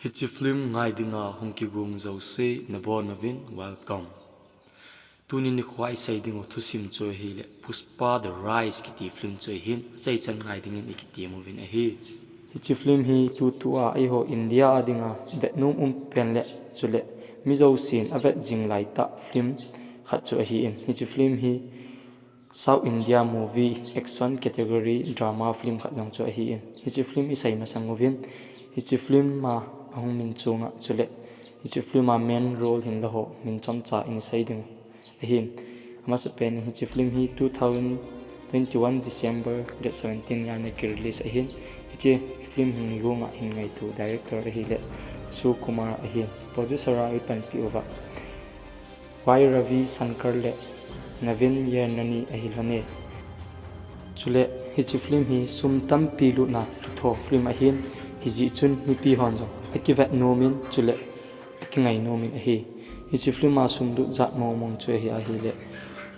Hichi film ngai dinga hongki gung zau se nabo Naveen welcome. Tuni ni khwai sai dingo thusim choi hile Pushpa the RISE kiti film choi hin chai chan ngai dingin ikiti movie a hi. Hichi film hi tu a ai ho India adinga Vietnam penle chule mizo sin avet jinglai ta film khat chu hi in hichi film hi South India movie action category drama film khat jang chu hi in hichi film isai masangovin hichi film ma ahung min chunga chule hichi film ma main role hin la ho min chom cha in sai ding hin ama sa pen hichi film hi 2021 December 17 ya ne ki release hin hichi film hin gonga hin ngai tu director hi le sukumar hi producer ai pan pi over Y Ravi Shankar le Naveen Yerneni.Y lane chule hichi film hi sum tam pi lu na tho film a hin hiji chun ni pi hon jo akivat nomin chule akingai nomin hi hichi film ma sum du zat mo mong chue hi a hi le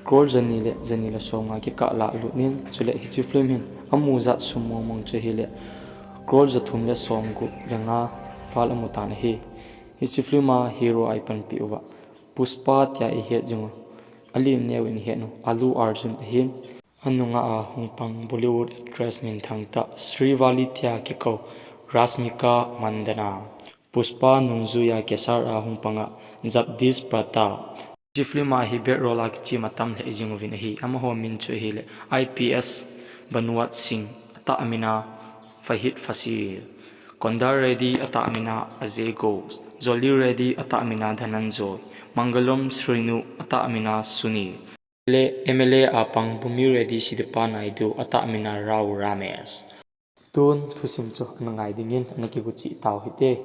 kor jani le songa ki ka la lu nin chule hichi film hin amu zat sum mo mong chue hi le kor jathum le song gu lenga fal amutan hi hichi film ma hero ai pan pi uwa Pushpa tia I he jingo alim newin he no Allu Arjun hin anunga a hungpang Bollywood actress min thangta Srivalli tia ki ko Rashmika Mandanna Pushpa nungzuya kesar a hungpanga Jagdish prata ji film a hi ber rola ki chi matam le jingovin hi ama ho min chu hi le IPS Banwat Singh ata amina Fahid Fasil Kondar Reddy ata amina Ajay Ghosh Jolly Reddy ata amina Dhananjoy Mangalam Srinu ata amina Suni MLA apang Bumi Reddy Sidipa Naidu ata amina Rao Ramesh Tun thusim cho anangai dingin anaki guchi taw hite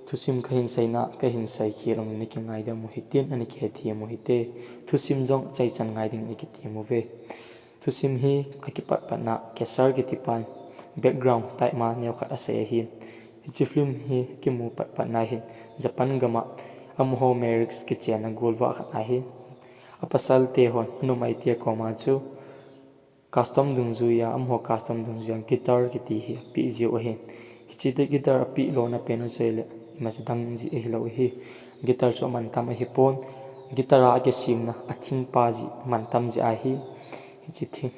thusim kahin saina kahin sai khirong ni ki ngai da mo hitin aniki hethi mo hite thusim jong chai chan ngai ding ni ki ti mo ve thusim hi akipat pana kesar ki tipan background tai ma neu kha ase hin hichi film hi ki mu pat pana hin Japan gama amho merix ki chena golwa kha hi apasal te hon numai te koma chu custom dungzuya amho custom dungzuya guitar ki ti hi pi zio hin hichi te guitar pi lo na peno chele imasdang ji hi lo hi guitar cho man tam hi pon guitar a ke simna athing pa ji man tam ji a hi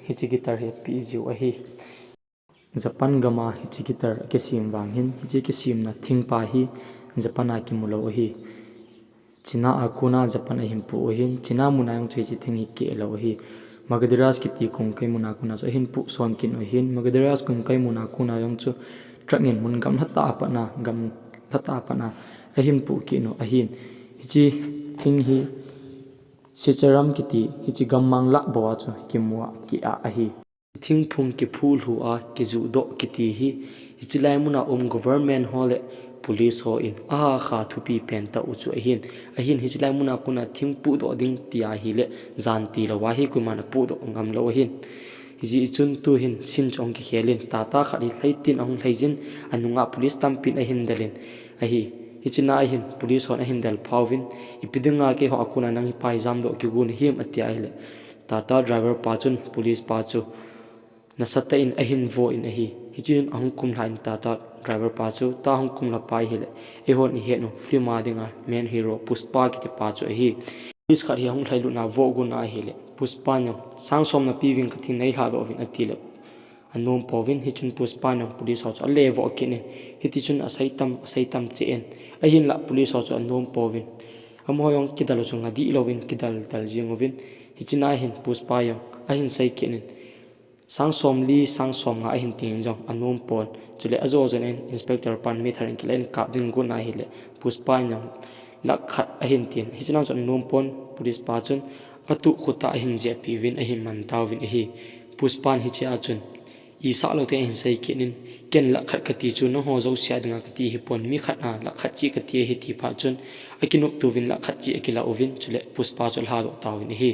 hichi guitar he pi zio hi Japan gama hichi guitar ke sim wang hin hichi ke sim na thing pa hi Japan a ki mulo hi China akuna Japan a himpu hin China munayang chui chi thing hi ke lo hi Magadiras ki ti kong kai muna kuna so hin pu som kin o hin Magadiras kong kai muna kuna yong chu trangin mun gam hata apa na ahim pu ki no ahin hichi thing hi sicharam ki ti hichi gammang la bawa chu kimwa ki a ahi thing phung ki phul hu a ki zu do ki ti hi hichi lai muna government hole police ho in a kha thupi pen ta uchu ahin hichi lai muna kuna thing pu do ding tia hi le zan ti lo wa hi kumana pu do ngam lo hin ji chun tu hin sin chong ki helin tata khali hleitin ong hleijin anunga police tampin a hin dalin ahi hichina hin police hon a hin dal phawin ipidinga ke ho akuna nang hi pai jam do ki gun him atia ile tata driver pa chun police pa chu nasata in a hin vo in ahi hichin ahung kum lain tata driver pa chu ta hung kum la pai hile e hon hi no film a dinga main hero Pushpa ki pa chu ahi police khari hung thailu na vo gun a hile Pushpa no sang som na piwing ka thi nei ha do vin atile anom povin hichun Pushpa no police ho le vo kine hitichun asaitam chen ahin la police ho anom povin amhoyong kidalo chunga di lovin kidal dal jingovin hichina hin Pushpa yo ahin sai kinin sang som nga ahin ting jong anom pon chule azo jonen inspector pan mi tharin kilen kap ding guna hile Pushpa no lakhat ahin tin hichina chon anom pon police pa chun atu khuta hin je piwin ahin man tawin hi Pushpan hi chi achun isa lo te hin sai kinin ken la khat kati chu no ho zo sia dinga kati hi pon mi khat na la khat chi kati hi ti pha chun akinuk tuvin la khat chi akila ovin chule Pushpa chul ha do tawin hi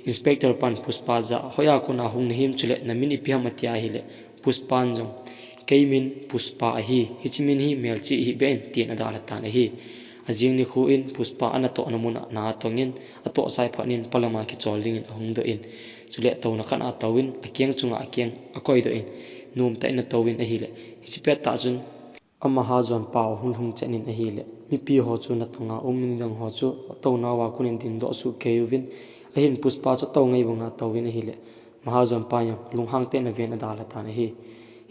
inspector pan Pushpa za hoya kuna hung him chule namini piamatia hi le Pushpan jong keimin Pushpa hi hichimin hi melchi hi ben tin adala tan hi ajing ni khu in Pushpa anato namuna na tongin ato sai phanin palama ki cholding in hung do in chule to na khana tawin akyang chunga akyang akoi do in num ta ina tawin a hile hichipet ta chun ama ha zon pau hun hung chenin a hi le mi pi ho chu na tunga min dang ho chu to na wa kunin din do su keuvin a hin Pushpa chu to ngai bunga to win a hi le maha zon pa yang lung hang te na ven adala ta na hi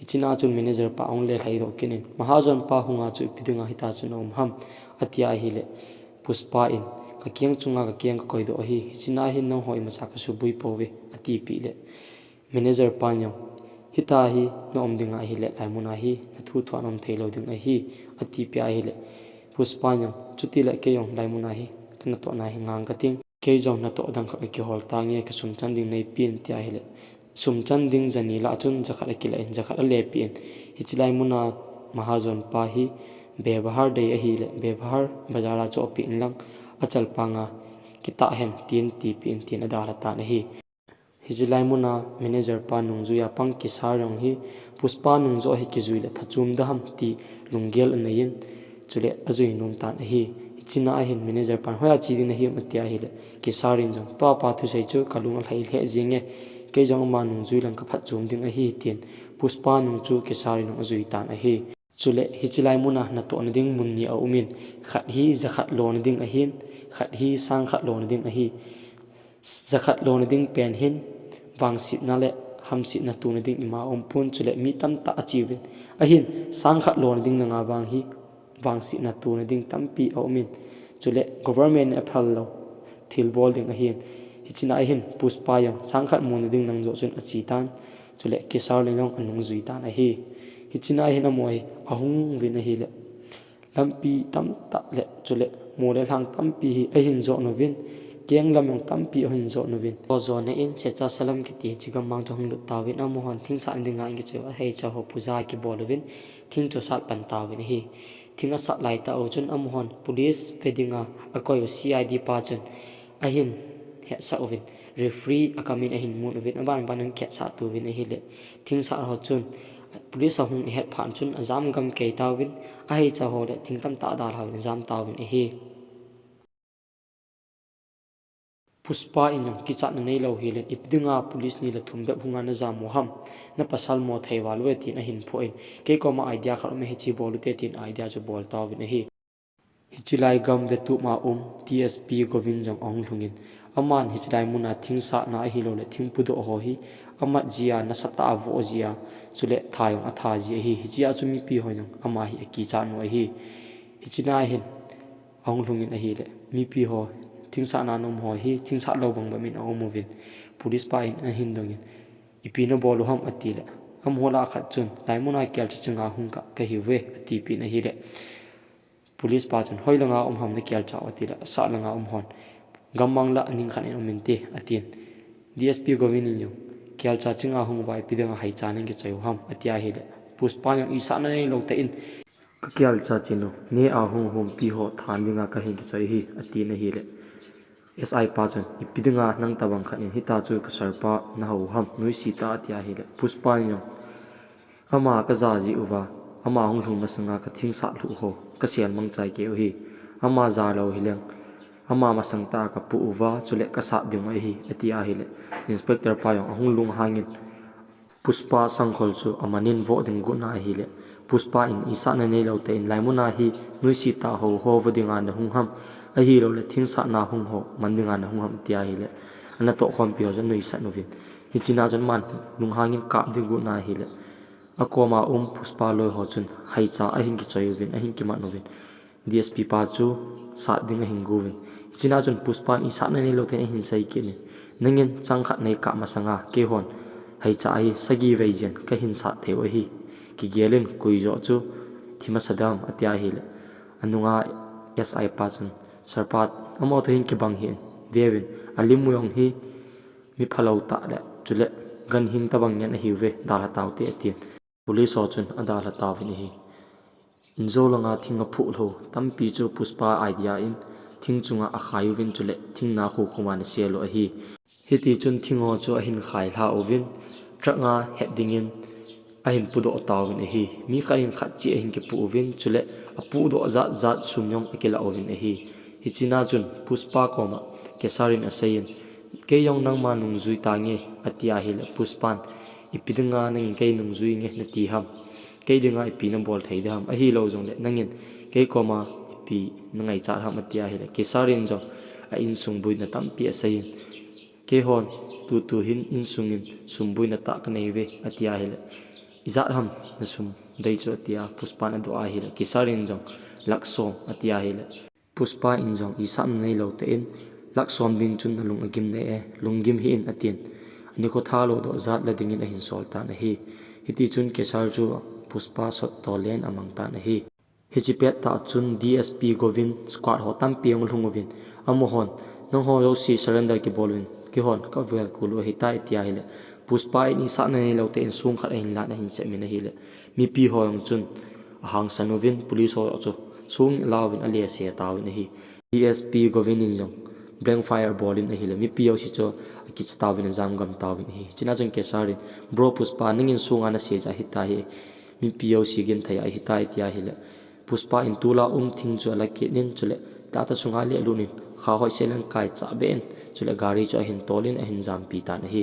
ichina chun manager pa ong le thai ro kinin maha zon pa hunga chu pidinga hita chu nom ham atia hi le Pushpa in ka kiang chunga ka kiang ka koi do hi ichina hin no hoi ma sa ka su bui po we ati pi le manager pa nyang hita hi no om dinga hi le laimuna hi na thu thwa nom thei lo ding a hi ati pia hi le Pushpa nyang chuti le ke yong laimuna hi kana to na hi ngang ka ting ke jong na to dang ka ki hol ta nge ka sum chan ding nei pin tia hi le sum chan ding jani la chun jakha ki la in jakha le pin hi chi laimuna mahazon pa hi bebahar dei a hi le bebahar bazara cho pi in lang achal panga kita hen tin ti pin tin adala ta na hi hijilai muna manager pa nungzu ya pang ki sarang hi Pushpa nungzo hi ki zui le phachum da ham ti lunggel anayin chule azui num tan hi ichina hin manager pan hoya chi din hi matia hi le ki sarin jong to pa thu sei chu kalung lai le jinge ke jong ma nungzu lang ka phachum ding a hi tin Pushpa nungchu ki sarin nung azui tan a hi chule hijilai muna na to na ding mun ni a umin khat hi zakhat lon ding a hin khat hi sang khat lon ding a hi zakhat lon ding pen hin wang sit na le ham sit na tu na ding ima pun chule mi tam ta achievin a hin sang khat lon ding na nga wang hi wang sit na tu na ding tam pi au min chule government a phal lo thil bol ding a hin hichina a hin Pushpa yang sang khat mun ding nang jo chun achi tan chule kesar le long anung zui tan a hi hichina hin amoi ahung win a hi le lampi tam ta le chule mole hang tam pi hi a hin zo no win keng lam yong tam pi hin zo no win o zo ne in secha salam ki ti chigam mang thong lu tawin amohon thing sa andinga ingi chu hei cha ho puja ki bolwin thing chu sat pan tawin hi thinga sat lai ta o chun amohon police vedinga akoi CID pa chun a hin he sa ovin referee akamin a hin mun ovin aban ban ke sa tu win a hi le thing sa ho chun police a hung het phan chun azam gam ke tawin a hei cha ho le thing tam ta dar hawin azam tawin a hi Pushpa in yang kichat na nei lo hilen ipdinga police ni la thumbe bunga na jam moham na pasal mo theiwal we tin a hin phoin ke ko ma idea khar me hi bolu te tin idea jo bol taw win hi hichilai gam ve tu ma TSP Govind jong ong lungin aman hichilai muna thingsa na hi lo le thing pudo ho hi ama jia na sata avo jia chule thayong atha ji hi hichia chumi pi hoyong ama hi ki cha no hi hichina hin ong lungin a hi le mi pi ho thingsa na nom ho hi thingsa lo bang ba min au movin police pa in a hin dongin ipina bolu ham atile am hola khat chun laimuna kyal chunga hung ka hi we ati pi na hi le police pa chun hoilanga ham na kyal cha atile sa langa hon gammang la ning khan en min te atin DSP Govin in yo kyal cha chunga hung vai pidanga hai cha nang ki cheu ham atia hi le Pushpa yang isa na nei lo te in kyal cha chino ne a hum pi ho than dinga ka hi ki chei hi ati na hi le SI pa chun ipidinga nang tabang khanin hita chu ka sarpa na ho ham noi sita atia hi le Pushpa yo ama ka za ji uwa ama hung hung masanga ka thing sa lu ho ka sian mang chai ke hi ama za lo hileng ama masang ta ka pu uwa chule ka sa ding hi atia hi le inspector pa yo hung lung hangin Pushpa sangkhol chu amanin vo ding gu na hi le Pushpa in isa na nei lo te in laimuna hi noi sita ho ho vodinga na hung ham a hi lo le thing sa na hung ho mandinga na hung ham tia hi le ana to khom pi ho jan noi sa novin hi china jan man lung hangin ka ding gu na hi le akoma Pushpa loi ho chun hai cha a hin ki choyuvin a hin ki ma novin DSP pa chu sa ding a hin govin china chun Pushpa ni sa na nei lo te hin sai ki ni nangin changkhat nei ka masanga ke hon hai cha hi sagi veijen ka hin sa theu hi ki gelin kuizo chu thima sadam atia hi le anunga SI pa chun sarpat amo to hin ki bang hin devin alimuyong hi mi phalo ta le chule gan hin tabang nyan hi ve dala taw te atin police ho chun adala tawin hi inzo langa thinga phu lo tampi chu Pushpa idea in thing chunga a khayuvin chule thing na khu khuma na selo hi hiti chun thingo chu a hin khai hla ovin tranga heading in a hin pudo tawin hi mi karin khat chi a hin ki pu ovin chule a pu do zat sumyong akela ovin hi hichina chun Pushpa koma kesarin asayin ke yong nang ma nung zui ta nge atia hi le Pushpan ipidinga nang ke nung zui nge na ti ham cái đi ngay pi nam bol thấy ham hi lo jong le nangin cái koma pi nangai cha ham atia hi le ke sarin jo a in sung bui na tam pi asain ke hon tu hin in sungin sumbui na ta kanei ve atia hi le izat ham na sum dei chu atia Pushpa na do a hi le ke sarin jong laksom atia hi le Pushpa in jong i san nei lo te in laksom din chun na lung agim ne e lungim hi in atin ani ko thalo do zat la dingin a hin sol ta na hi hiti chun ke sar chu Pushpa sot to len amang ta na hi hichipet ta chun DSP Govin squad ho tam piang lungovin amohon nong ho yo si surrender ki bolwin ki hon ka vel kulu hi ta itia hi le Pushpa ni sa na nei lo te in sung khat in la na hin se mi na hi le mi pi ho yong chun ahang sanovin police ho chu sung lawin alia se tawin hi DSP Govin in jong blank fire ballin a hi le mi pi yo si cho ki tawin jam gam tawin hi china chun ke sarin bro Pushpa ningin sung ana se ja hi ta hi mi pi yo si gin thaya hi ta itia hi le Pushpa in tula thing chu ala ke nin chule ta ta chunga le lunin kha hoi selan kai cha ben chule gari chu hin tolin a hin jam pi ta na hi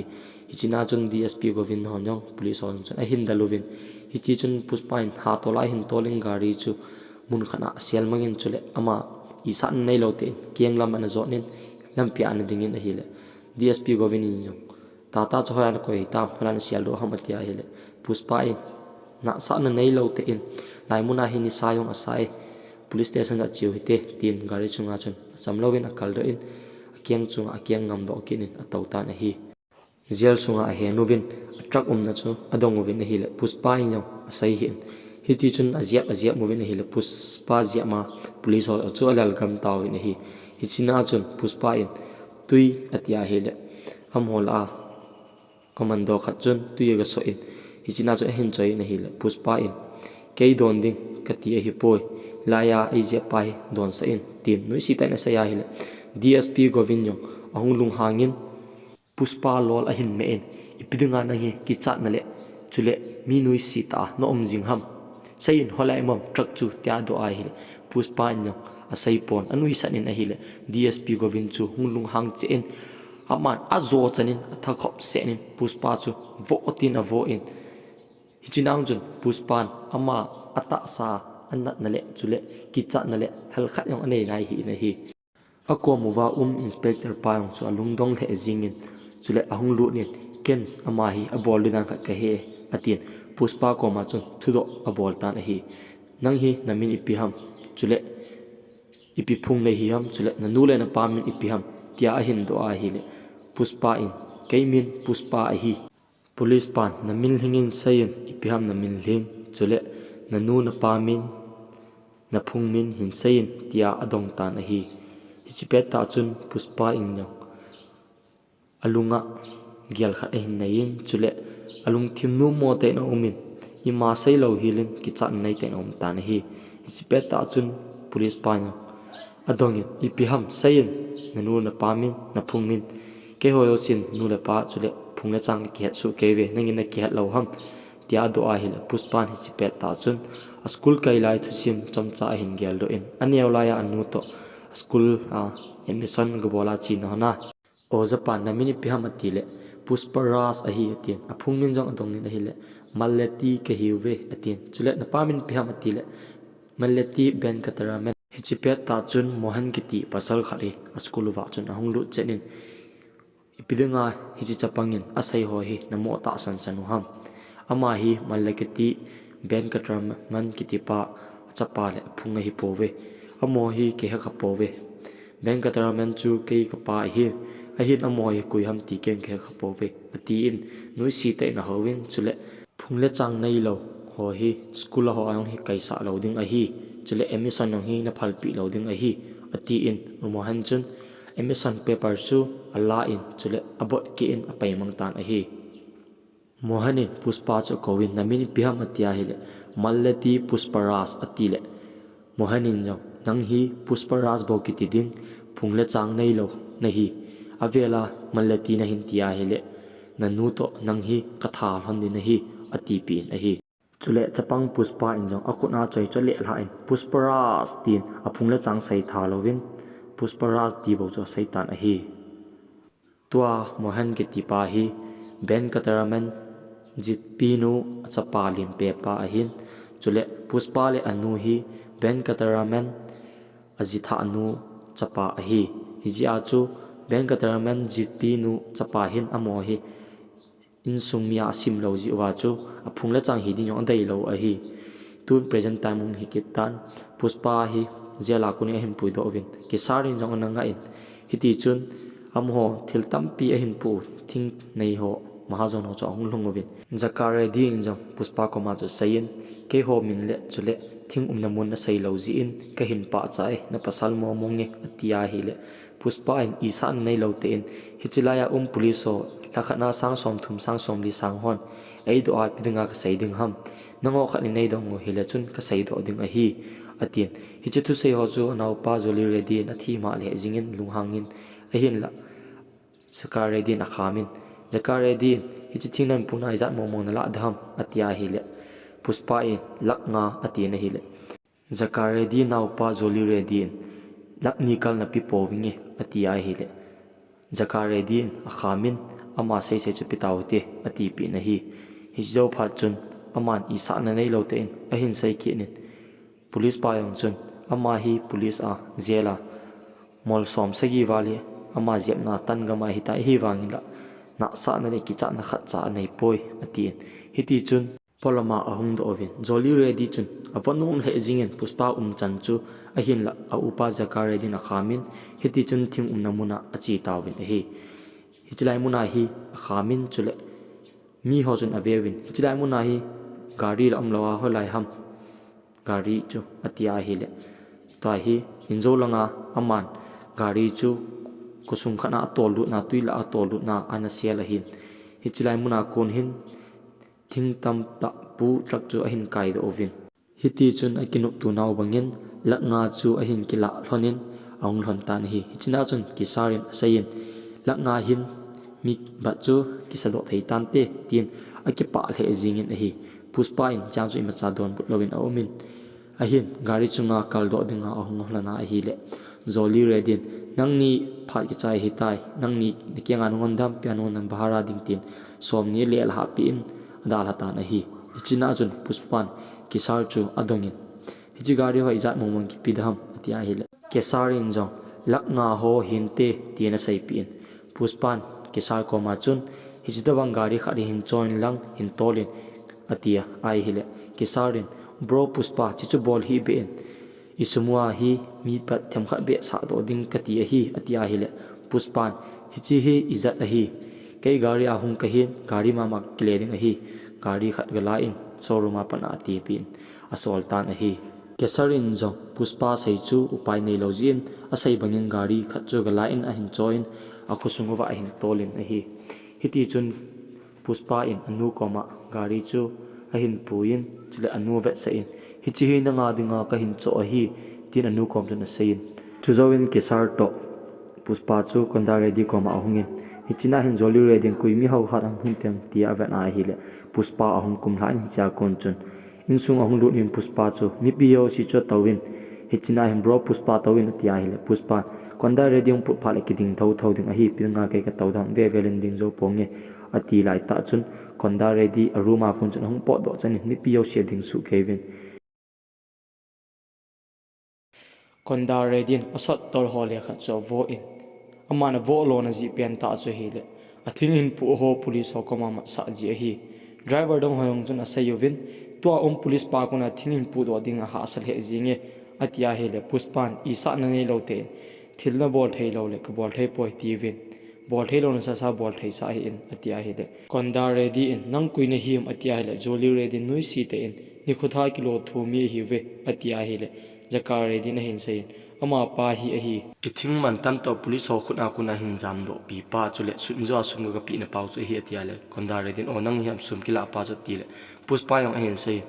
hichina chun DSP Govin hon jong police hon chun a hin dalovin hichi chun Pushpa in ha tola hin tolin gari chu mun khana sel mangin chule ama isan nei lo te kiang lam ana zonin lampi an dingin a hi le DSP Govin in jong ta chu hoyan ko hi ta hlan sial do hamatia hi le Pushpa in na sa na nei lo te in lai muna hi ni sayong asai police station a chiu hite tin gari chunga chun samlovin a kal do in akiang chunga akiang ngam do kinin a tauta na hi zel chunga a henovin a truck na chu adongovin na hi le Pushpa in yong asai hin hiti chun aziap movin na hi le Pushpa zia ma police ho chu alal gam taw in hi hichina chun Pushpa in tui atia hi le amhol a commando khat chun tui ga so in hichina chu hin choi na hi le Pushpa in kei don ding kati hi poi laya aije pai don sa in tin noi si tai na sa ya hi DSP Govin yong ahung lung hangin Pushpa lol a hin me en ipidunga na hi ki chat na le chule mi noi si ta no om jing ham sain holai mom truck chu tia do ai hi Pushpa nyong a sai pon anui sanin a hi le DSP Govin chu hung lung hang che en aman azo chanin atha khop senin Pushpa chu vo tin a vo in hichinang jun Pushpan ama ata sa anat nale chule kicha nale hal khat yong anei nai hi na hi ako muwa inspector paung chu alung dong the jingin chule ahung lu ni ken ama hi abol dinan khat ka he atin Pushpa ko ma chun thudo abol tan hi nang hi namin ipiham chule ipi phung le hi ham chule nanu le na pamin ipiham tia a hin do a hi le Pushpa in keimin Pushpa a hi police pan namin hingin sayin ipiham namin hing chule nanu na pamin na phungmin hin sayin tia adong tan a hi hichipet ta chun Pushpa in yong alunga gial khat hin nain chule alung thimnu mo te na umin ima sei lo hilin ki chan nei te om tan hi hichipet ta chun police pan adongin ipiham sayin nanu na pamin na phungmin ke hoyo sin nu le pa chule phungla chang ki su keve nangin na ki lo ham tia do a hil Pushpan hi chipet ta chun a school kai lai thu sim chamcha hin gel do in aniaw la ya anu to school admission go bola chi na na o japan na mini piham atile Pushpa Raj a hi atin a phungmin jong adong ni na hile malleti ke hiwe atin chule na pamin piham atile malleti ben katara men hichipet ta chun mohan kiti pasal khari a school wa chun ahung lu chenin ipidunga hichi chapangin asai ho hi namo ta san sanu ham ama hi malakati ben katram man kitipa chapa le phunga hi pove amo hi ke ha ka pove ben katram man chu ke ka pa hi a hi amo hi kui ham ti ken ke ka pove ati in noi si te na howin chule phungle chang nei lo ho hi school ho ang hi kaisa lo ding a hi chule emission hi na phalpi lo ding a hi ati in mohan chun emission paper chu ala in chule abot ki in apai mang tan a hi mohanin Pushpa chu kowin namin piham atia hile mallati Pushpa Raj atile mohanin jong nang hi Pushpa Raj bo kiti ding phungle chang nei lo na hi avela mallati na hin tia hile nanu to nang hi katha hon din na hi ati pi na hi chule chapang Pushpa in jong akuna choi chole la in Pushpa Raj tin aphungle chang sai tha lovin Pushpa Raj ti bo cho sai tan a hi tua mohan kiti pa hi ben kataraman jit pinu chapa lim pe pa ahin chule Pushpa le anu hi Venkataraman azitha anu chapa ahi hiji achu Venkataraman jipi nu chapa hin amo hi insumia sim lo ji wa chu aphung la chang hi ding yong dai lo ahi tun present time hi kitan Pushpa hi zela kuni ahin pui do vin kisarin jong nanga in hiti chun amho thil tampi ahin pu thing nei ho mahazon ho chong lungovin zakare di in jong Pushpa ko ma chu sayin ke ho min le chule thing namun na sei lo ji in ka hin pa chai na pasal mo monge atia hi le Pushpa in isan nei lo te in hichilaya police ho lakhana sang som thum sang som li sang hon ei do a pidinga ka sei ding ham nango khat ni nei dong ngo hi le chun ka sei do ding a hi atien hichi thu sei ho chu nau pa zoli ready na thi ma le jingin lunghangin ahin la sakar ready na khamin zakar ready hichi thingnan punai zat mo mo na la dham atia hi le Pushpa in laknga atien hi le zakar ready nau pa zoli ready lakni kal na pi powinge atia hi le zakar ready akhamin ama sei sei chu pitauti ati pi na hi hizo phat chun aman isa na nei lo te in ahin sei ki nin police pa yong chun ama hi police a zela mol som sagi wali ama jep na tan ga ma hi ta hi wangila na sa na le ki cha na khat cha nei poi atien hiti chun polama ahung do ovin joli ready chun avanum le jingen Pushpa chan chu ahin la a upa zakar ready na khamin hiti chun thing namuna achi tawin hi hichilai muna hi khamin chule mi ho chun avewin hichilai muna hi gari lam lawa holai ham gari chu atia hi le ta hi inzo langa aman gari chu kusung khana tolu na tuila tolu na anasiala hin hichilai muna kon hin thing tam ta pu trak chu ahin kai do ovin hiti chun akinuk tu naw bangin la nga chu ahin kila hlonin aung hlon tan hi hichina chun kisarin sayin la nga hin mi ba chu kisado thei tan te tin akipa le jingin hi Pushpa in chang chu imacha don but lovin awmin ahin gari chunga kaldo dinga ahung hlana hi le zoli redin nangni phat ki chai hi tai nangni nikenga ngon dam piano nan bahara ding tin somni le la pi in adal hatan hi ichina chun Pushpan kisar chu adongin hichi gari ho izat momon ki pidham atia hi le kesarin jong laknga ho hinte tiena sai pin Pushpan kisar ko ma chun hijidawang gari khari hin join lang hin tolin atia ai hile kisarin bro Pushpa chichu bol hi ben isumwa hi mi pat them kha be sa do ding kati hi atia hile Pushpan hichi hi izat hi kei gari ahung ka hi gari ma mak clearing hi gari khat gala in showroom pan ati pin asol tan hi kesarin jong Pushpa sei chu upai nei lojin asai bangin gari khat chu gala in a hin join akhusungwa a hin tolin hi hiti chun Pushpa in anu koma gari chu ahin puin chule anu ve sein hichi hi na nga dinga ka hin cho hi tin anu kom chun sein chuzawin kesar to Pushpa chu konda ready koma ahungin hichina hin joli ready kui mi hau kharam hintem ti avena hi le Pushpa ahung kum lan cha kon chun insung ahung lut in Pushpa chu mi pio si cho tawin hichina hin bro Pushpa tawin ti hi le Pushpa konda ready pu phale ki ding thau ding a hi pinga ke ka tawdam ve velin ding zo ponge ati lai ta chun konda ready aruma kun chun hung po do chan mi pio she ding su kevin konda ready asot tor hole kha cho vo in amana vo lo na ji pen ta chu hi le athing in pu ho police ho koma ma sa ji hi driver dong hoyong chun asayovin to police pa kuna thing in pu do ding a ha sal he jinge atia hi le Pushpan isa na nei lo te thilna bol thei lo le ka bol thei poi ti vin bol thei lo na sa bol thei sa hi in atia hi le konda ready in nang kuina him atia hi le joli ready nui si te in ni khutha kilo thumi hi ve atia hi le zakar ready na hin sein ama pa hi a hi ithing man tam to police ho khuna kuna hin jam do pi pa chule sunjo sum ga pi na pau chu hi atia le konda ready o nang hi am sum kila pa chu ti le Pushpa yong hin sei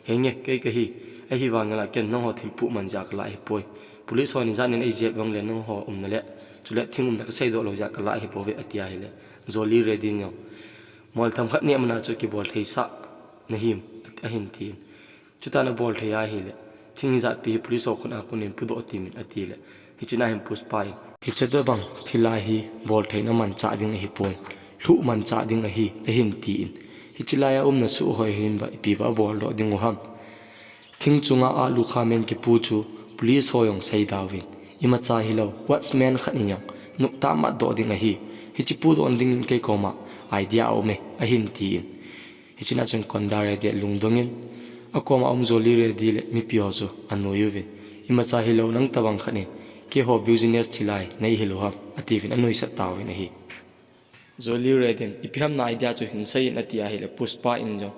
henge ke ka hi a hi wangala ken nong ho thil pu man jak la hi poi police ho ni jan in ejep wang le nong ho na le chule thingum da ka sei do lo jak la hi po ve atia hi le joli ready nyo mol tham khat ne amna chu ki bol thei sa na him a hin tin chuta na bol thei a hi le thing za pi police ho khuna kunin pu do timin ati le hichina him Pushpa hichada bang thilai hi bol thei na man cha ding hi poi thu man cha ding hi a hin ti in hichilaya na su hoi hin ba pi ba bol do ding ham thing chunga a lu kha men ki pu chu police hoyong sei dawin ima cha hilo watchman khaniyang nukta ma do ding a hi chi pu don ding in ke koma idea o me a hin ti in hichina chung kondare de lungdongin akoma zoli re dile mi pio chu anoyuvin ima cha hilo nang tabang khani ke ho business thilai nei hilo ha ativin anoi sa tawin a hi zoli re den ipiham na idea chu hinsai na tia hile Pushpa in jong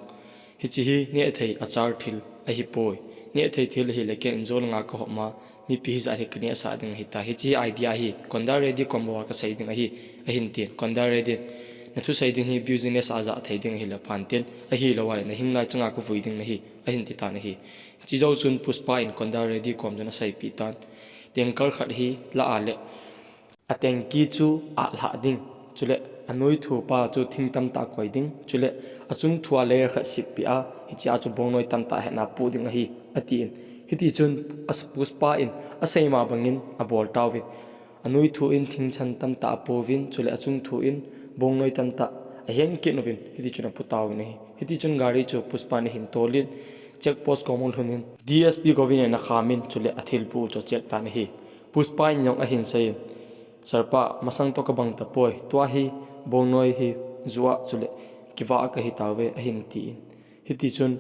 hichi hi ne thei achar thil a hi poi ne thei thil hi le ken zol nga ko ma mi pi za hi kni sa ding hi ta hichi idea hi kondare di kombo ka sai ding a hi a hin tin kondare di na thu sai ding hi business aza thei ding hi la phanten a hi lawai na hing lai changa ko vui ding na hi a hin ti ta na hi chi zo chun Pushpa in kondare di kom jana sai pi tan tengkar khat hi la ale ateng ki chu a la ding chule anoi thu pa chu thing tam ta koi ding chule achung thua le kha sip pi a hichi a chu bong noi tam ta he na pu ding a hi atin hiti chun as Pushpa in asai ma bangin a bol tawin anoi thu in thing chan tam ta povin chule achung thu in bong noi tam ta a hen ke novin hiti chuna putaw ne hiti chun gari chu Pushpa ne hin tolin check post komol hunin DSP govin na khamin chule athil pu cho check ta ne hi Pushpa in yong a hin sai sarpa masang to ka bang ta poi tua hi bong noi hi zuwa chule kiwa ka hi tawe a hin ti in hiti chun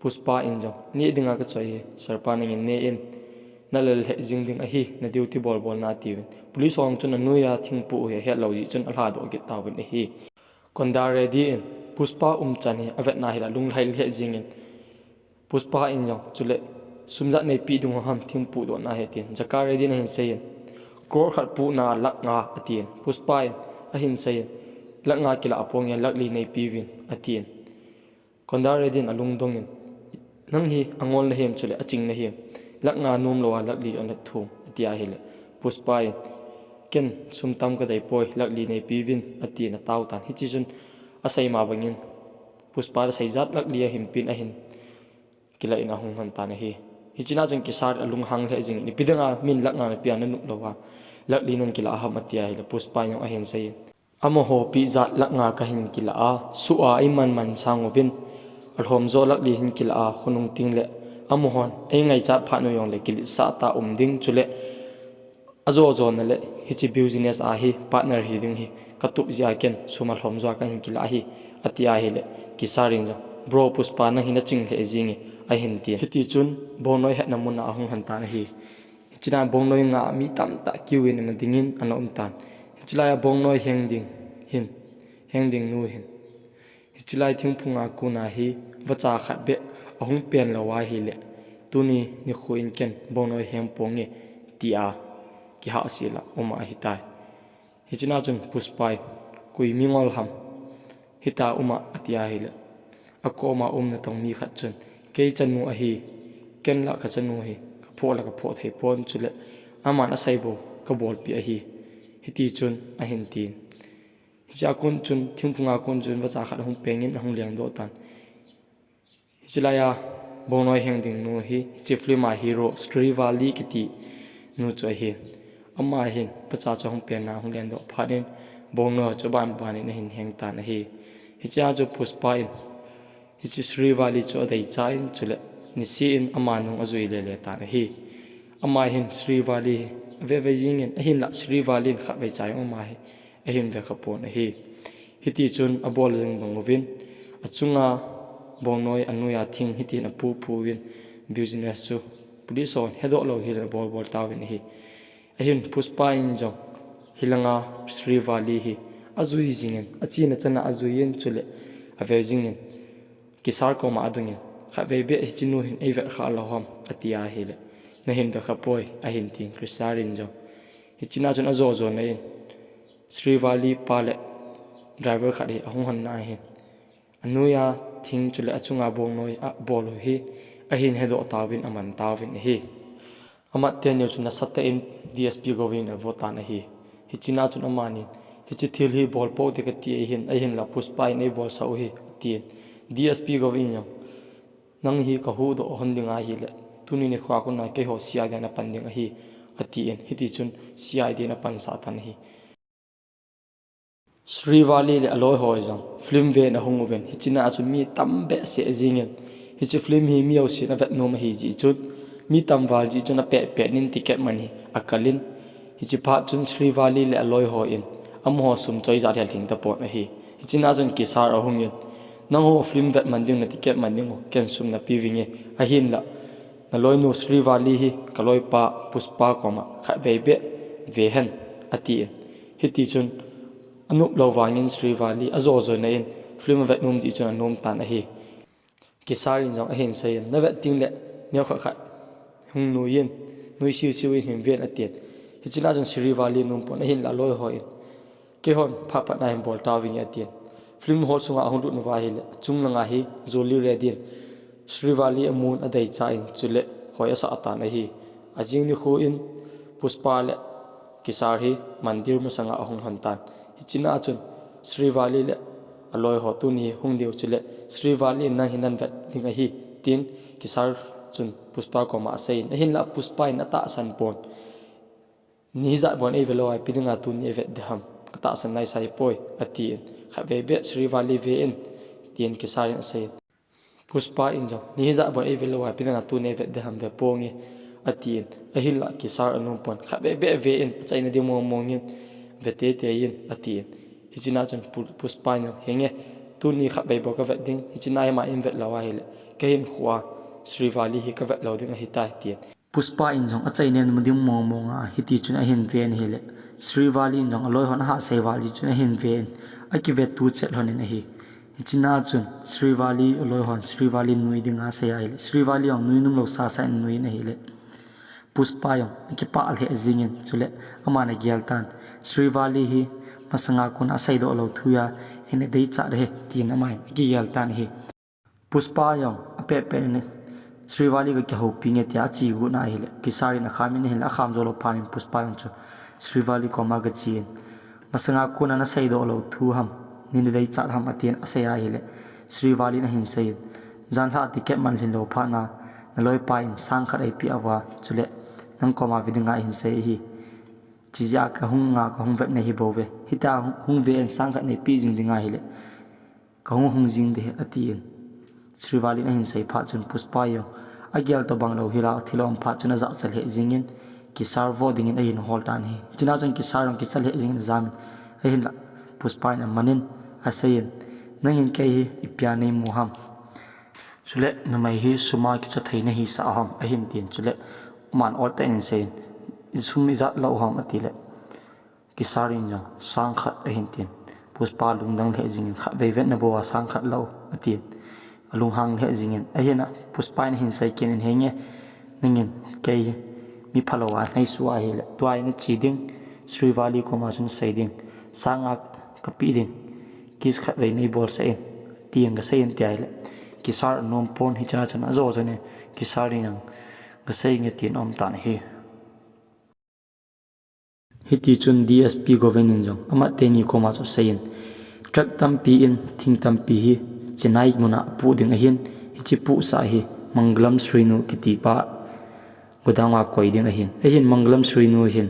Pushpa in jong ni dinga ka choi sarpa ning in ne in nalal he jing ding a hi na duty bol bol na ti police ong chun anuya thing pu he lo ji chun alha do ge tawin a hi kondare di in Pushpa chani avet na hi la lung lai he jing in Pushpa in jong chule sumja nei pi dung ham thing pu do na he tin jakare di na hin sei kor khat pu na lak nga atin Pushpa in a hin sei lak nga kila apong ya lakli nei pi win atin kondare din alung dongin nang hi angol na hem chule aching na hem lak nga num lo lakli on thum atia hele Pushpa in ken sumtam ka dai poi lakli nei pi win atin taw tan hi chi jun asai ma bangin Pushpa sai zat lakli a him pin a hin kila ina hung han ta na hi hichina jeng kisar alung hang le jing ni pidanga min lak nga na pian nu lowa lakli nan kila ha matia hi Pushpa yang a hen sei amo ho pi zat lak nga ka hin kila a su a iman man sangovin alhom zo lakli hin kila a khunung ting le amo hon ei ngai cha pha no yong le kil sa ta ding chule azo zo na le hichi business a hi partner hi ding hi katup zia ken sumal hom zo ka hin kila hi atia hi le kisaring jo bro Pushpa na hina ching le jingi a hin ti hiti chun bonoi het namuna ahung han ta na hi china bongnoi nga mi tam ta kiwin na dingin anom tan chilaya bongnoi heng ding nu hin chilai thing phunga kuna hi wacha khat be ahung pen lawa hi le tuni ni khuin ken bongnoi hem ponge tia ki ha sila oma hi tai hichina chun Pushpa kui mingol ham hita uma atia hi le akoma na tong mi khat chun ke chanu a hi ken la ka chanu hi ka pho thei pon chule aman asai bo ka bol pi a hi hiti chun a hin tin hicha kun chun thingpunga kun chun wacha khat hung pengin hung liang do tan hichilaya bongnoi heng ding nu hi chiflima hero Srivalli kiti nu choi hi ama hin pacha cha hung pen na hung liang do phanin bongno choban bani na hin heng ta na hi hicha jo Pushpa in hichi Srivalli cho dai cha in chule ni si in ama nung azui le ta na hi ama hin Srivalli ve jing in hin la Srivalli kha ve chai oma hi ahin ve khapon hi hiti chun abol jing bangovin achunga bongnoi anuya thing hiti na pu win business chu police on hedo lo hi bol tawin hi ahin Pushpa in jong hilanga Srivalli hi azui jingen achina chana azuin chule ave jingen kisar ko ma adungin kha ve be chinu hin eve kha lohom atia hi le na hin da khapoi ahin ting krisarin jong hichina chun azo na in Srivalli pale driver khadi ahung han na hin anuya thing chule achunga bongnoi a bolu hi ahin hedo tawin aman tawin hi amat tenyo chuna satta in DSP govin vota na hi hichina chun amani hichi thil hi bol po te ka ti hin ahin la Pushpa in ei bol sau hi tin DSP govin yang nang hi ka hu do hondinga hi le tuni ni khwa ko na ke ho sia ga na panding hi ati en hiti chun sia ide na pan sa tan hi Srivalli le aloi hoi jang film ve na hungu ven hichina chu mi tambe se jingen hi chi film hi mi au sin avet nom hi ji chut mi tamwal ji chuna pe nin ticket mani akalin hi chi pha chun Srivalli le aloi ho in amho sum choi za thel thing ta pon hi hi chi na chun kisar ahung in nang ho film vet manding na ticket manding ken sum na piwinge a hin la na loi nu Srivalli hi kaloi pa Pushpa koma kha vebe ve hen ati hi ti chun anup lawangin Srivalli azo zo na in film vet num ji chun nom tan a hi kisar in jong a hin sai na vet ting le neo kha kha hung nu yin nui siu siu in him ven atian hi china jong Srivalli num pon a hin la loi ho in ke hon pha pha na him bol tawing atian film hol sunga hon lut nu wa hi le chung langa hi zoli redin Srivalli amun adai cha in chule hoya sa atan a hi ajing ni khu in Pushpa le kisar hi mandir ma sanga ahung hantan hi china chun Srivalli le aloi ho tu ni hung deu chule Srivalli na hinan vet dinga hi tin kisar chun Pushpa ko ma sein a hin la Pushpa in ata san pon ni za bon e velo ai pidinga tu ni vet deham ata san nai sai poi ati kha ve be Srivalli ve in tin kisar in sei Pushpa in jong ni za bon e velo ai pidinga tu ni vet deham ve pongi ati a hin la kisar anum pon kha be ve in chaina di mo mongin vete te in ati hichina chun Pushpa no henge tu ni kha be bo ka vet ding hichina ma in vet lawa hele ke hin khwa Srivalli hi ka vet lo ding hi tai ti Pushpa in jong a chainen mudim monga hiti chun a hin ven hele Srivalli in jong aloi hon ha Srivalli chun a hin ven a ki vet tu chet honin a hi hichina chun Srivalli aloi hon Srivalli nui dinga se ai Srivalli ong nui num lo sa sa nui na hele Pushpa yong ki pa al he zingin chule amana gyaltan Srivalli hi masanga kun asai do lo thuya ene dei cha de tin amai ki gyaltan hi Pushpa yong ape pe ne Srivalli ka ho pinge tia chi gu na hi le kisari na khamin hi la kham zo lo phanin Pushpa yong chu Srivalli ko ma ga chin masanga kun na sai do lo thu ham ni dei cha ham atien asai ai le Srivalli na hin sai jan ha ticket man lin lo pha na loi pa in sang khat ai pi awa chule nang koma vidinga hin sei hi chija ka hunga ka hung vet nei hi bove hita hung ve en sang khat nei pi jing dinga hi le ka hung jing de atin Srivalli na hin sei pha chun Pushpa yo agyal to banglo hila thilom pha chuna za chal he jingin kisar vo dingin a hin hol tan hi china chun kisar ong kisal he jingin zamin a hin la Pushpa na manin asayin nangin kai hi ipya nei muham chule namai hi suma ki cha theina hi sa ham a hin tin chule man all ta in sein sumi za lo ham atile kisarin jang sang khat a hin tin Pushpa lungdang le jingin kha ve vet na bo sang khat lo atin alung hang le jingin a hina Pushpa in hin sai ken in henge ningin kai mi phalowa nai suwa hi le twai na chi ding Srivalli ko ma sun sai ding sanga ka pi ding kis khat ve nei bol sai tiang ga sai in tiai le kisar nom pon hi chana chana zo jane kisari yang ga sai nge tin om tan hi hiti chun DSP govenin jong ama teni ko ma so sein trak tam pi in thing tam pi hi chenai muna pu ding a hin hi pu sa hi manglam srinu kiti pa godanga koi ding a hin manglam srinu hin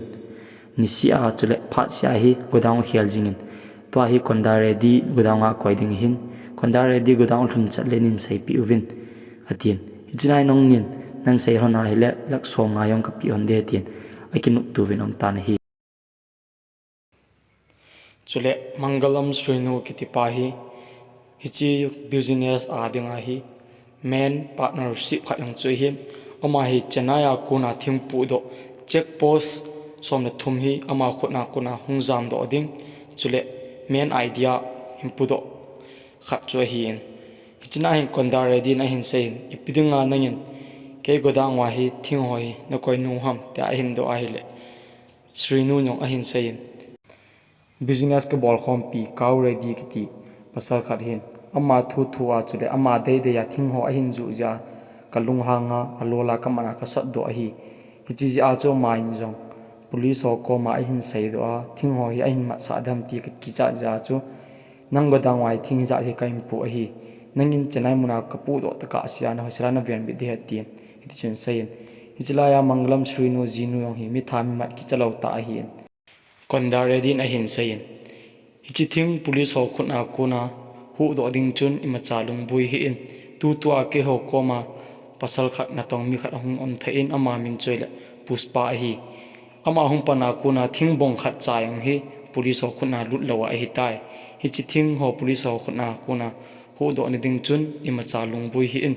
nisia chule pha sia hi godang hial jingin to hi kondare di godanga koi ding hin kondare di godang thun chat lenin sei pi uvin atin hijnai nong nin nan sei hona hele lak som nga yong ka pi on de tin akinu tu vin om tan hi chule mangalam srinu kiti pa hi hichi business adinga hi main partnership kha yang chui hin ama hi chenaya kuna thimpu do check post somna thum hi ama khutna kuna hungjam do ding chule main idea himpu do kha choi hin hichina hin konda ready na hin sein ipidinga nangin ke godang wa hi thing hoi na koi nu ham ta hin do ahile srinu nyong ahin sein business ke bol khom pi kaw ready kiti pasal khat hin ama thu a chude ama de ya thing ho ahin ju ja kalung hanga alola kamana ka sat do hi hichi ji a cho main jong police ho ko ma ahin sei do a thing ho hi ahin ma sa dam ti ki cha ja chu nang godang wai thing ja hi kaim pu hi nangin chenai muna kapu do ta ka sia na hosra na ven bi de tin hiti chen sein hichilaya manglam srinu jinu yong hi mi tham mat ki chalo ta hi konda redin ahin sein hichi thing police ho khuna kuna hu do ding chun ima chalung bui hi in tu tua ke ho koma pasal khat na tong mi khat hung on thein ama min choile Pushpa hi ama hung pana kuna thing bong khat chayang hi police ho khuna lut lawa hi tai hi chi thing ho police ho khuna kuna hu do ni ding chun ima cha lungbui hi in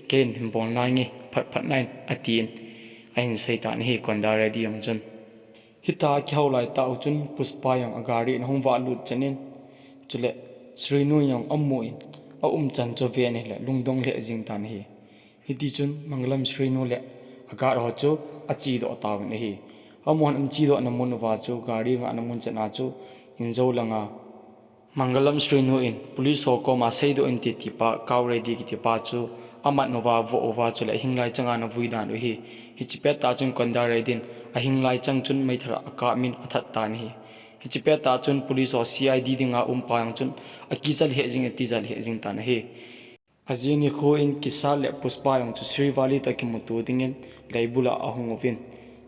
ken him bon nai nge phat phat nai atin ain saitan hi konda ready yong chun hita khau lai ta chun Pushpa yang agari na hung wa lut chanin chule Srinu yang ammu in a chan cho ve ne le lungdong le jing tan hi hiti chun mangalam Srinu le agar ho chu achi do taw ne hi amon am chi do na mun wa chu gari nga na mun chana chu inzo langa mangalam Srinu in police ho ko ma sei do in ti pa kaw ready ki ti pa chu amat nova vo ova chu le hinglai changa na vui dan hi hi chi pe ta chun konda redin a hinglai chang chun mai thara aka min athat ta ni hi chi pe ta chun police ho CID dinga pa yang chun akizal he jing tizal he jing tan he azini kho in kisal le Pushpa yang chu Srivalli ta ki mutu dingin laibula ahung ovin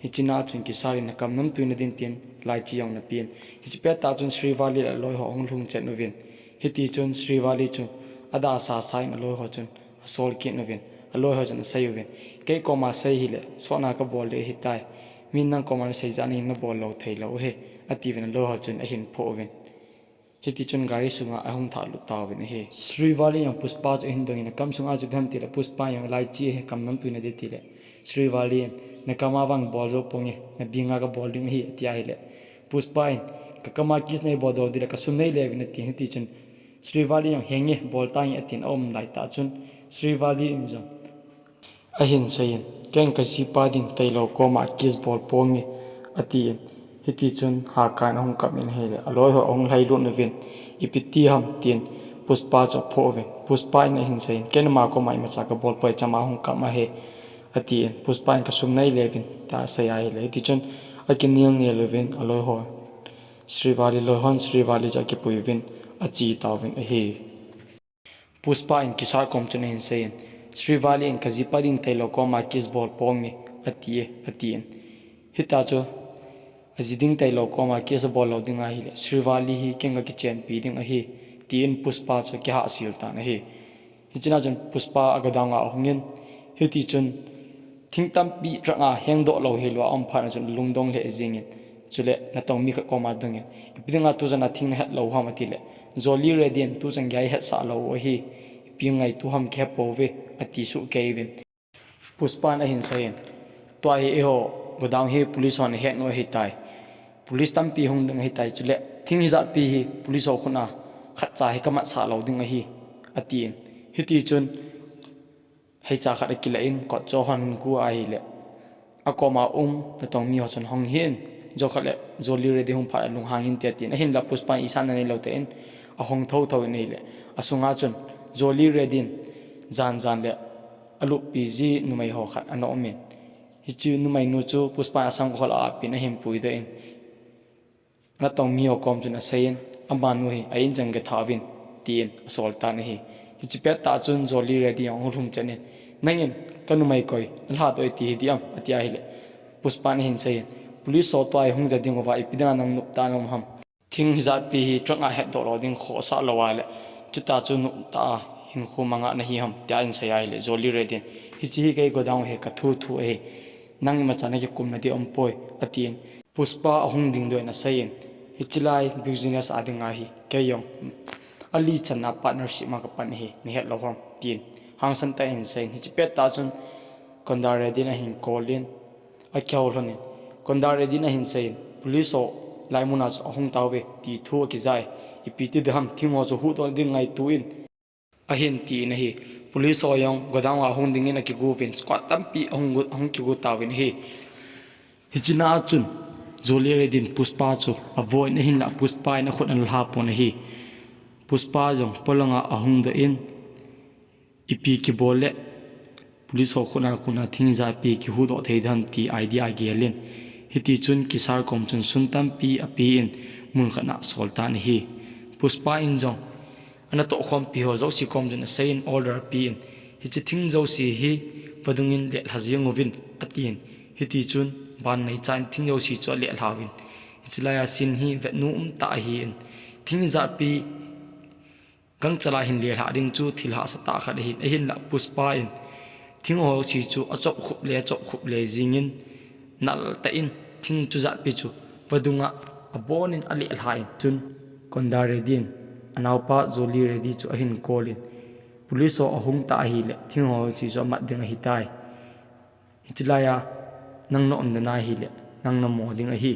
hichina chun kisari na kamnam tuina din tin lai chi yang na pin hi pe ta chun Srivalli la loi ho hong lung chen novin hiti chun Srivalli chu ada sa sai na loi ho chun asol ki novin aloi ho chun sai ovin ke ko ma sai hi le sona ka bol le hitai min nang ko ma sai jani na bol lo thei lo he ati ven loi ho chun a hin pho ovin hiti chun gari sunga ahung tha lu taw vin he Srivalli yang Pushpa chu hin dong in kam sunga chu dham ti le Pushpa yang lai chi he kamnam tuina de ti le Srivalli na kama wang bol zo ponge na binga ka bol ding hi tia hi le Pushpa in ka kama kis nei bodol dile ka sun nei le vin ti ti chun Srivalli yang henge bol ta hi atin om lai ta chun Srivalli in jam ahin sayin ken ka si pa ding tailo ko ma kis bol ponge ati hiti chun ha kan hong kam in hele aloi ho ong lai lu novin ipiti ham tin Pushpa cho pho ve Pushpa in hin sayin ken ma ko mai ma cha ka bol pai chama hong kam ma he ati Pushpa in ka sum nei levin ta sai ai le ti chun akin niang ne levin aloi ho Srivalli loi hon Srivalli ja ki puivin achi tawin a he Pushpa in kisar kom chun hin sayin Srivalli in kazipa ding tailo ko ma kis bol pong me atin hita cho aziding tailo ko ma kis bol lo ding a hi le Srivalli hi kenga ki chen pi ding a hi tin Pushpa cho ki ha sil ta na hi hichina chun Pushpa agadanga hongin hiti chun thingtam pi tranga hengdo lo he lo am pha na chun lungdong le jingin chule na tong mi kha ko ma dungin ipidinga tu jana thing na het lo ha ma ti le zoli redian tu jang gai het sa lo hi pingai tu ham khe pove ati su kevin Pushpa na hin sayin to hi e ho godang hi police on he no hi tai police tam pi hung ding hi tai chule thing hi zat pi hi police ho khuna khat cha hi kama sa lo ding hi atin hiti chun hei cha khat ki la in ko cho han ku a hi le akoma ta tong mi ho chon hong hin jo khale zoli ready hum pha lung hangin te tin hin la Pushpa isan nei lo te in a hong tho tho nei le asunga chun zoli ready jan le alu pg numai ho khat ano min hichu numai nu chu Pushpa asang khol a pin a him pui de in na tong mi ho kom chun a sein amba nu hi ain jang ge thawin tin asol ta ni hi hichi pe ta chun zoli ready ang hulung chanin nangin kanumai koi la doi ti hi diam atia hi le Pushpa ni hin sein police so toy hung ja ding wa ipidana nang nup ta nom ham thing hizat pi hi tranga het do lo ding kho sa lawa le chuta chu nup ta hin khu manga na hi ham tia in sayai le zoli redin hi chi kai godang he ka thu e nang ma chana ki kum na di om poi atin Pushpa ahung ding do na sayin hichilai business adinga hi kayong ali chana partnership ma ka pan hi ni het lo hom tin hang san ta in sayin hi chi pet ta chun konda redin a hin kolin a kyaul honin konda redin a hin sayin police o laimuna ahung tawe ti thu ki zai ipiti dham thingo chu hu dol ding ngai tuin ahin ti na hi police o yong godang wa hung ding in a ki gu vin squad tampi ahung ki gu tawin hi hichina chun zoli redin Pushpa chu avoid na hin la Pushpa na khot an la pon hi Pushpa jong polanga ahung da in ipi ki bole police ho khona kuna thingza pi ki hu do thei dhan ti idea gelin hiti chun kisar kom chun suntam pi api in mun khana soltan hi Pushpa in jong ana to khom pi ho zo si kom jun sein order pi in hi chi thing zo si hi padungin le hajiang ovin atin hiti chun ban nei chan thing zo si cho le lawin ichilaya sin hi ve nu ta hi in thing za pi gang chala hin le ha ding chu thil ha sata khat hin la Pushpa in thing ho si chu achop khup le zingin nal ta in thing chu zat pi chu padunga abonin ali alhain chun konda redin anaupa zoli ready chu ahin kolin police o ahung ta hi le thing ho si chu mat ding hi tai hitilaya nang no omna na hi le nang na mo ding hi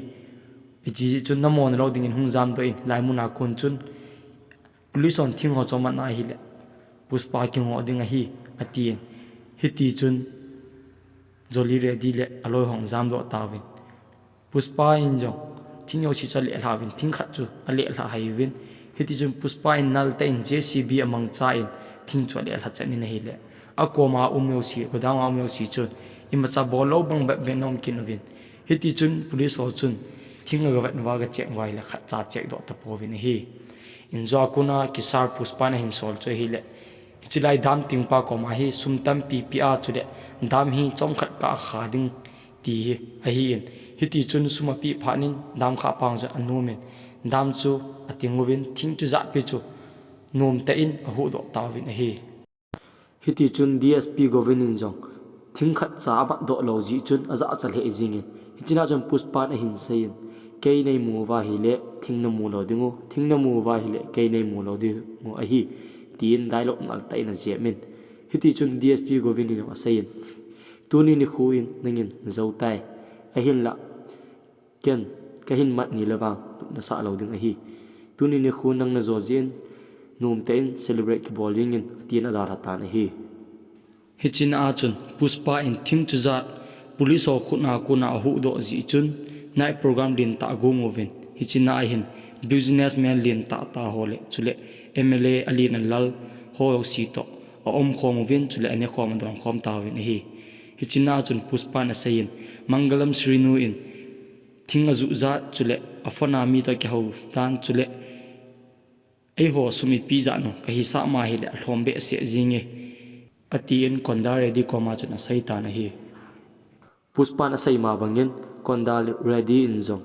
ichi chun na mo na lo ding in hung jam to in lai mu na kun chun police on thing ho chomat na hi le Pushpa king ho ding hi atien hiti chun zoli ready le aloi hong jam do tawin Pushpa in jong thing yo si chali alhawin thing khat chu ale alha haivin hiti chun Pushpa in nal ta in JCB among cha in thing chali alha chani na hi le akoma umyo si godang umyo si chun imacha bolo bang ba benom kinovin hiti chun police ho chun thing ga wat wa ga check wai la khat cha check do ta povin hi in zo kuna kisar Pushpa na hin sol cho hi le chilai dam tingpa ko ma hi sumtam PPA chude dam hi chom khat ka khading ti a hi in hiti chun suma pi phanin dam kha pang ja anumen dam chu atingwin thing chu za pi chu nom ta in a hu do tawin a hi hiti chun DSP govinin jong thing khat cha ba do lo ji chun aza chal he jingin hitina chun Pushpa na hin sein kei nei mu wa hi le thing na mu lo dingu thing na mu wa hi le kei nei mu lo di mu a hi tin dialogue nal ta in a jemin hiti chun DSP govini no asain tuni ni khuin nangin zo tai a hin la ken ka hin mat ni lawang na sa lo ding a hi tuni ni khu nang na zo jin num te in celebrate ki bowling in tin adar ta na hi hichin a chun Pushpa in thing chu za police o khuna kuna hu do ji chun nai program din ta gongovin hichina hin businessman lin ta hole chule MLA alin lal ho si to om khom vin chule ane khom dong khom tawin hi hichina chun Pushpa na sayin mangalam srinu in thinga zu za chule afana mi ta ke ho tan chule ei ho sumi pi za no ka hi sa ma hi le hlombe se jinge ati in konda ready ko ma chuna sai ta na hi Pushpa na sai ma bangin konda ready in zong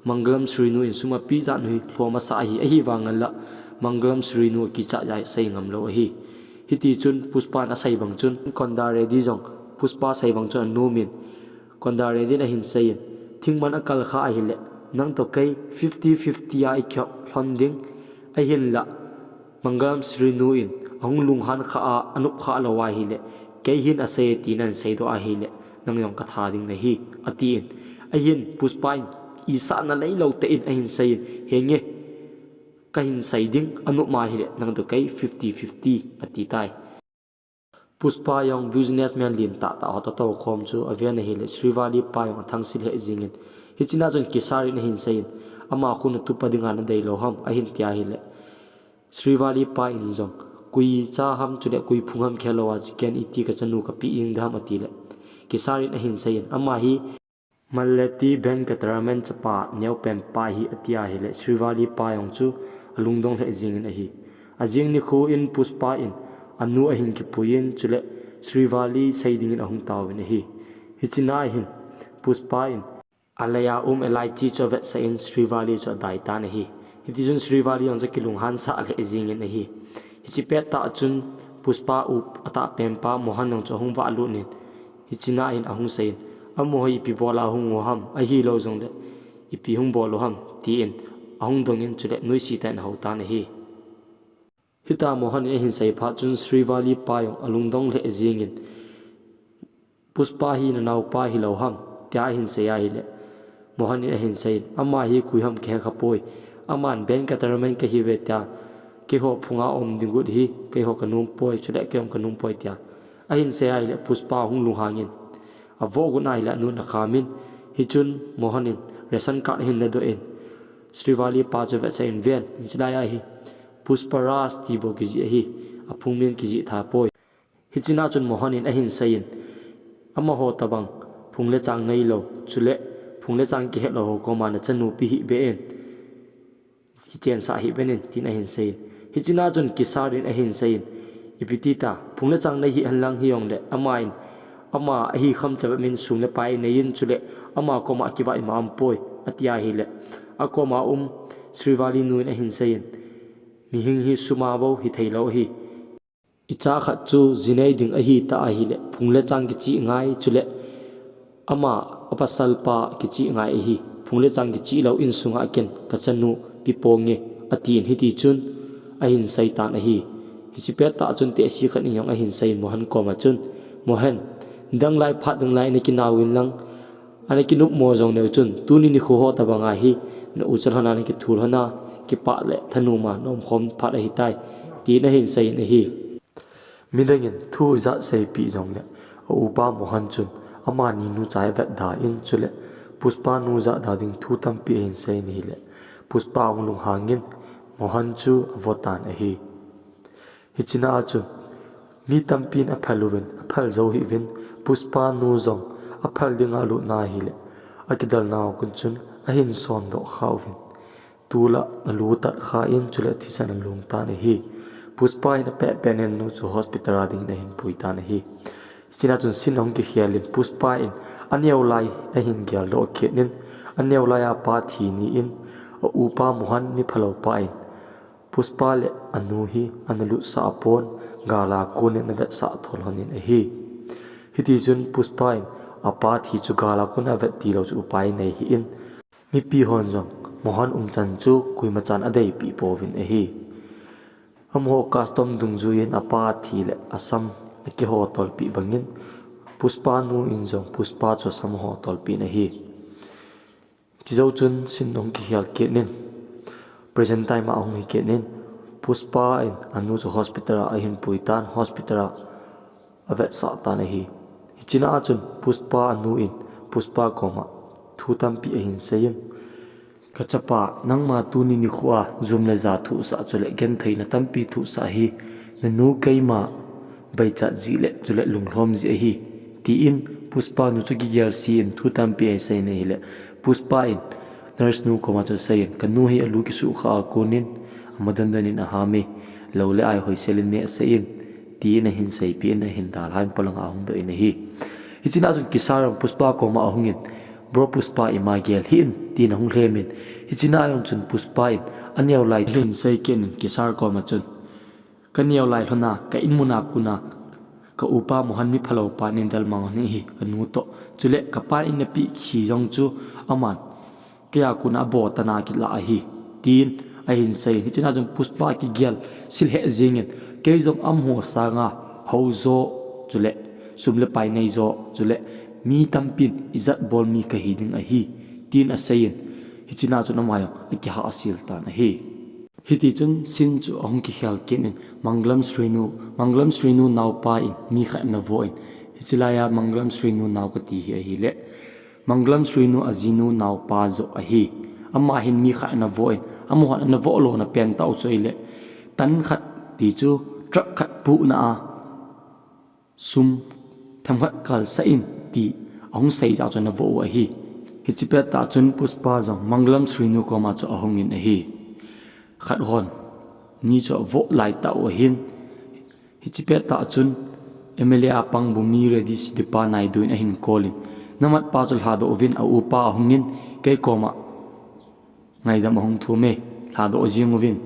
mangalam srinu in suma pi za no hi hloma sa hi a hi wangala mangalam srinu ki cha jai sai ngam lo hi hiti chun Pushpa na sai bang chun konda ready jong Pushpa sai bang chun nomin konda ready na hin sai thing man akal kha hi le nang to kai 50-50 ai kyo honding a hin la mangalam srinu in ahung lung han kha a anup kha lo wa hi le kai hin a sai ti nan sai do a hi le nang yong ka tha ding na hi ati in a hin Pushpa in isa na lei lo te in a hin sai henge ka hin sai ding anu ma hi le nang to kai 50-50 ati tai Pushpa yang businessman lin ta to khom chu avian hi le Srivalli pa yang thang sil he jingin hichina jon kisari na hin sai ama khuna tu padinga na dei lo ham a hin tia hi le Srivalli pa in jong kui cha ham chu le kui phungam khelo chicken iti ka chanu ka pi ing dham ati le kisari na hin sai ama hi Malati bank kataramen chapa new pem pa hi atia hi le Srivalli pa yang chu alungdong he jingin a hi ajing ni khu in Pushpa in anu a hin ki puin chule Srivalli saiding in ahung tawin hi hichina hin Pushpa in alaya elaichi chovet sa in Srivalli cho dai ta na hi hitijun Srivalli ang kilung han sa al he jingin a hi hichipet ta chun Pushpa up ata pempa mohan nong cho hung wa lu nin hichina in ahung sain amo hi pi bola hung ham a hi lo jong de ipi hung bolo ham ti in ahung dongin chule noi si tan ho ta na hi hita mohan e hin sai pha chun Srivalli pa yong alungdong le jingin Pushpa hi na nau pa hi lo ham tia hin se ya hi le mohan e hin sai ama hi kui ham khe khapoi aman ben ka tarmen ka hi ve ta ki ho phunga om dingut hi ke ho kanum poi chule kem kanum poi tia a hin se ya hi le Pushpa hung lu hangin a vo gu nai la nu na khamin hi chun mohanin ration card hin le do in Srivalli pa cho ve sa in ven chidaya hi Pushpa Raj ti bo ki ji hi apung min ki ji tha poi hichina chun mohanin a hin sain ama ho tabang phungle chang nei lo chule phungle chang ki he lo ho ko ma na chanu pi hi be en ki chen sa hi benin tin a hin sain hichina chun kisarin a hin sain ipitita phungle chang nei hi an lang hi yong le amain ama a hi kham chabe min sung le pai nei in chule ama ko ma ki vai mam poi atia hi le akoma Srivalli nu a hin sain mi hing hi suma bo hi theilo hi icha khat chu zinei ding a hi ta a hi le phungle chang ki chi ngai chule ama apasal pa ki chi ngai hi phungle chang ki chi lo in sunga ken ka chanu pi ponge atin hi ti chun a hin saitan a hi chi pe ta chun te si khat ni yong a hin sai mohan ko ma chun mohan dang lai phat dang lai ni ki nawin lang ani ki nup mo jong ne chun tu ni kho ho ta banga hi na u chal hana ni ki thul hana ki pa le thanu ma nom khom phat a hi tai ti na hin sai na hi midangin thu za sei pi jong le upa mohan chun ama ni nu chai vet da in chule Pushpa nu za da ding thu tam pi hin sei ni le Pushpa ong lung hangin mohan chu avotan a hi hichina chun mi tampin a phaluwin a phal zo hi win Pushpa nu zong a phal dinga lu na hi le akidal naw kun chun a hin son do khawin tula alu tat kha in chule thisan lung ta ne hi Pushpa in a pe penen nu chu hospital ading na hin puita na hi china chun sin hong ki hialin Pushpa in aneu lai a hin gyal do khenin aneu lai a pa thi ni in upa mohan ni phalo pa in Pushpa le anu hi analu sa pon gala kone na vet sa thol honin a hi hiti chun Pushpa in apa thi chu gala kona vet ti lo chu upai nei hi in mi pi hon jong mohan chan chu kuima chan adei pi povin a hi amho custom dungju in apa thi le asam ki ho tol pi bangin Pushpa nu in jong Pushpa chu sam ho tol pi na hi chizo chun sin nong ki hial ke nin present time a ong hi ke nin Pushpa in anu chu hospital a hin puitan hospital avet sa ta na hi china chun Pushpa anu in Pushpa koma thu tam pi a hin seyin kachapa nangma tu ni ni khuwa zum le za thu sa chule gen theina tam pi thu sa hi na nu keima bai cha ji le chule lunglom ji hi ti in Pushpa nu chu gi gyal si in thu tam pi a sei nei le Pushpa in nurse nu koma chu sein kanu hi alu ki su kha konin madandanin a hami lo le ai hoi selin ne sein ti na hin sei pi na hin dal han palang a hung do in hi ichina chun kisarang Pushpa koma a hungin bro Pushpa ima gyal hin ti na hung hlemin ichina yong chun Pushpa in aneu lai hin sei ken kisar koma chun kaneu lai hlona ka inmuna kuna ka upa mohan mi phalo pa nin dal ma ni hi kanu to chule ka pa in na pi khi jong chu aman kya kuna bo tana ki la hi tin a hin sei hi china jong Pushpa ki gyal sil he jingin ke jong am ho sanga ho zo chule sumle pai nei zo chule mi tampin izat bol mi ka hiding a hi tin a seyin hi china chu namayo ki ha asil ta na hi hiti chun sin chu ong ki khal kin Manglam Srinu naw pa in mi kha na vo in hichilaya Manglam Srinu naw ka ti hi le Manglam Srinu azinu naw pa zo a hi amma hin mi kha na vo in amu han na vo lo na pen tau choi le tan khat ti chu trak khat pu na a sum tham khat kal sa in ti ong sei ja chon na vo a hi hichipe ta chun Pushpa jong Manglam Srinu ko ma chu ahong in a hi khat hon ni cho vo lai ta o hin hichipe ta chun MLA apang bumi ready si de pa nai duin a hin calling namat pa chul hado ovin a upa hungin ke koma ngai dam hong thu me hado ojing ovin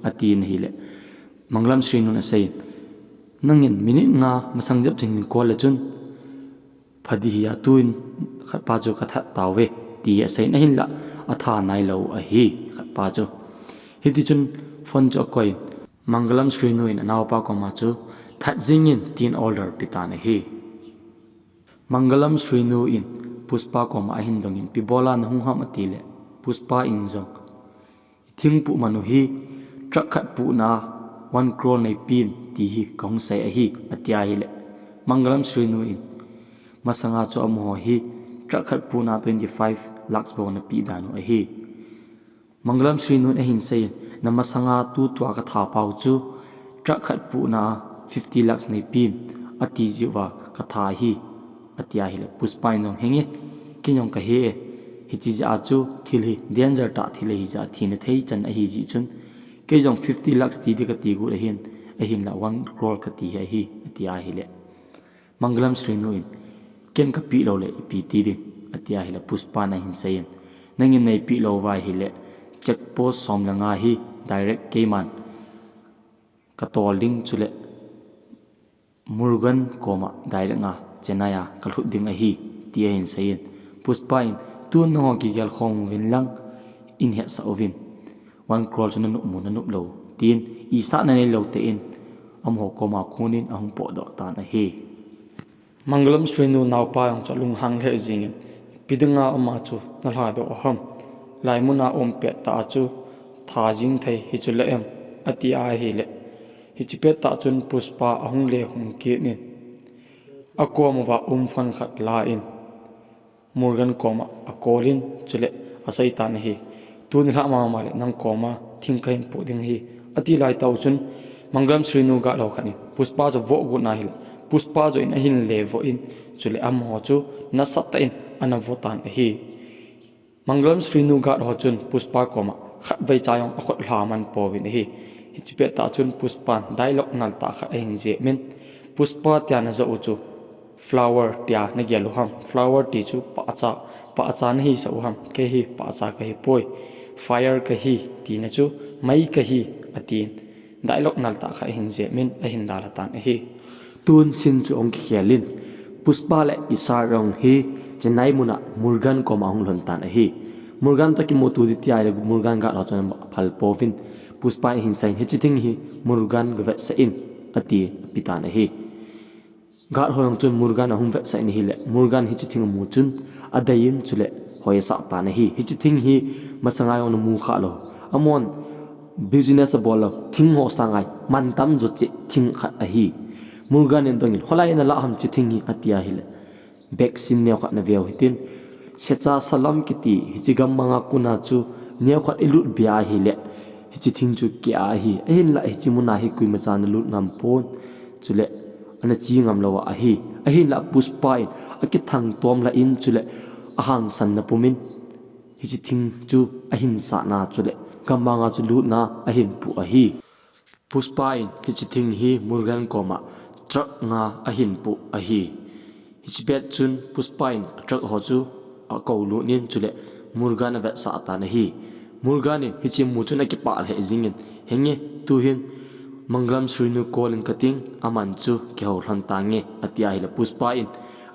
atin hile Manglam Srinu na sei nangin minute nga masang jap jing call la chun phadi ya tuin khat pa chu katha tawe ti a sei na hin la atha nai lo a hi khat pa chu hiti chun phone cho koi Manglam Srinu in naw pa ko ma chu that jingin tin order pitana hi Manglam Srinu in Pushpa ko ma hin dongin pibola na hung ham atile Pushpa in jong thing pu manu hi trak khat pu na 1 crore nei pin ti hi kong sai a hi atia hi le Manglam Srinu in masanga cho amho hi trak khat pu na 25 lakhs bo na pi danu a hi Manglam Srinu a hin sai na masanga tu twa ka tha pau chu trak khat pu na 50 lakhs nei pin ati jiwa ka tha hi atia hi le Pushpa in jong henge kinyong ka he hi chi ja chu thil hi danger ta thil hi ja thine thei chan a hi ji chun ke jong 50 lakhs ti de ka ti gu a hin la 1 crore ka ti hi atia hi le Manglam Srinu in ken ka pi lo le pi ti ding atia hi le Pushpa na hin sayin nangin nei pi lo wa hi le check post som la nga hi direct ke man katol ding chule Murugan koma direct nga chenaya kalhut ding ahi tia hin sayin Pushpa in tu no ki gal khong vin lang in he sa ovin 1 crore chuna nu mun nu lo tin I sa na ne lo te in am ho koma khunin ahum po do ta na hi Mangalam Srinu naw pa yang chalung hang he jingin pidanga ama chu na la do ham laimuna pe ta chu tha jing thai hi chu le em ati a hi le hi chi pe ta chun Pushpa ahung le hung ki nin akoma wa fan khat la in Murugan koma akolin chule asai ta na hi tun la ma ma le nang koma thing kain pu ding hi ati lai tau chun Mangalam Srinu ga lo khani Pushpa jo vo gu na hi Pushpa jo in ahin le vo in chule am ho chu na sat ta in ana votan hi Mangalam Srinu ga ho chun Pushpa koma khat vai chayong akhot hla man po win hi hichipe ta chun Pushpa dialogue nal ta kha eng je min Pushpa tia na za uchu flower tia na gelu ham flower ti chu pa acha na hi sa ham ke hi pa acha ka hi poi fire ka hi ti na chu mai ka hi atin dialogue nal ta kha eng je min a hin dala tan hi tun sin chu ong khialin Pushpa le isar rong hi Chennai muna Murugan ko ma hong lon tan hi Murugan ta ki motu di tia le Murugan ga lo chan phal povin Pushpa hin sai hi chithing hi Murugan ga sa in ati pitan hi gar hoyong chun Murugan ahum ve sa in hi le Murugan hi chithing mu chun adayin chule hoya sa ta na hi chithing hi masangai on mu kha lo amon business bolo thing ho sangai man tam jo chi thing kha a hi Murugan en dongin holai na la ham chithing hi atia hi le vaccine ne kha na veo hitin secha salam kiti hichigam manga kuna chu ne kha ilut bia hi le hichi thing chu kya hi ahin la hichi muna hi kui ma chan lut ngam pon chule ana chi ngam lawa a hi ahin la Pushpa in aki thang tom la in chule ahang san na pumin hichi thing chu ahin sa na chule kamanga chu lut na ahin pu a hi Pushpa in hichi thing hi Murugan koma truck nga ahin pu a hi hichi bet chun Pushpa in truck ho chu a ko lu nin chule Murugan ve sa ta na hi Murugan in hichi mu chuna ki pa he jingin henge tu hin Mangalam Srinu kolin kating aman chu ke ho ran tange atia hi la Pushpa in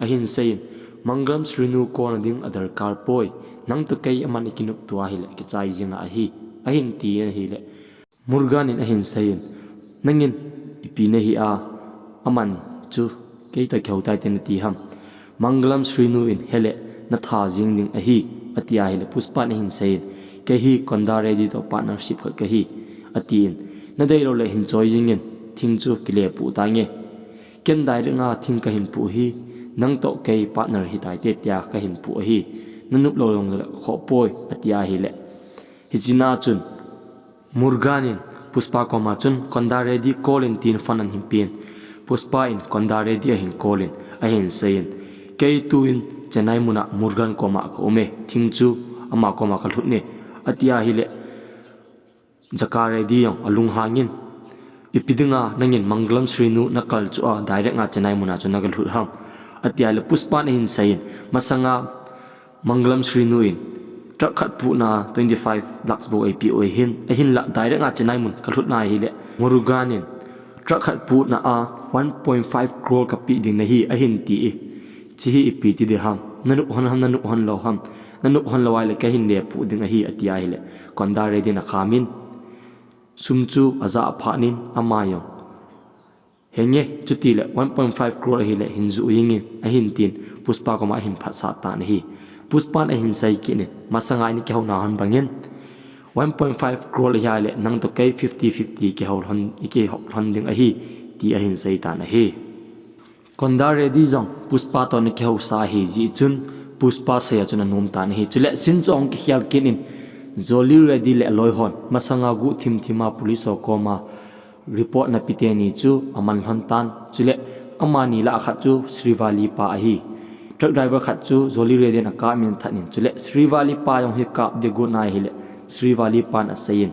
ahin sein Mangalam Srinu kon ding adar kar poi nang to kai aman ikinup tua hi la ki chai jinga a hi ahin ti hi le Murugan in ahin sein nangin ipi ne hi a aman chu ke ta khau tai ten ti ham Mangalam Srinu in hele na tha jing ding a hi atia hi la Pushpa ne hin sein ke hi konda ready to partnership kha ke hi atin na dei lo le hin choi jingin thing chu kile pu ta nge ken dai nga thing ka hin pu hi nang to ke partner hi tai te tia ka hin pu hi nanup lo long le kho poi atia hi le hijina chun Muruganin Pushpa ko ma chun konda ready call in tin fan an him pin Pushpa in konda ready a hin call in a hin sein ke tu in Chennai muna Murugan ko ma ko me thing chu ama ko ma khal ne atia hi le jakare di yang alung hangin ipidinga nangin Mangalam Srinu nakal chu a direct nga Chennai muna chu nagal hu ham atia le Pushpa ne hin sain masanga Mangalam Srinu in truck khat pu na 25 lakhs bo APO hin la direct nga Chennai mun kalhut na hi le Murugan in truck khat pu na a 1.5 crore ka pi ding na hi ahin ti chi hi ipi ti de ham nanu hon lo ham nanu hon lo le ka hin le pu ding a hi atia hi le konda re din a khamin sumchu aza phanin amayo henge chuti le 1.5 crore hi le hinzu yingin a hin tin Pushpa ko ma hin pha sa ta na hi Pushpa na hin sai ki ne masangai ni ke ho na han bangin 1.5 crore hi le nang to kai 50-50 ke ho hon ike hon ding a hi ti a hin sai ta na hi konda ready jong Pushpa to ni ke ho sa hi ji chun Pushpa se ya chuna nom ta ni hi chule sin chong ki khial kinin Zoli ready le loi hon masanga gu thima police ko ma report na piteni chu aman hontan chule amani la kha chu Srivalli pa hi truck driver kha chu Zoli ready na ka min thanin chule Srivalli pa yong hi ka de gu na hi le Srivalli pa na sayin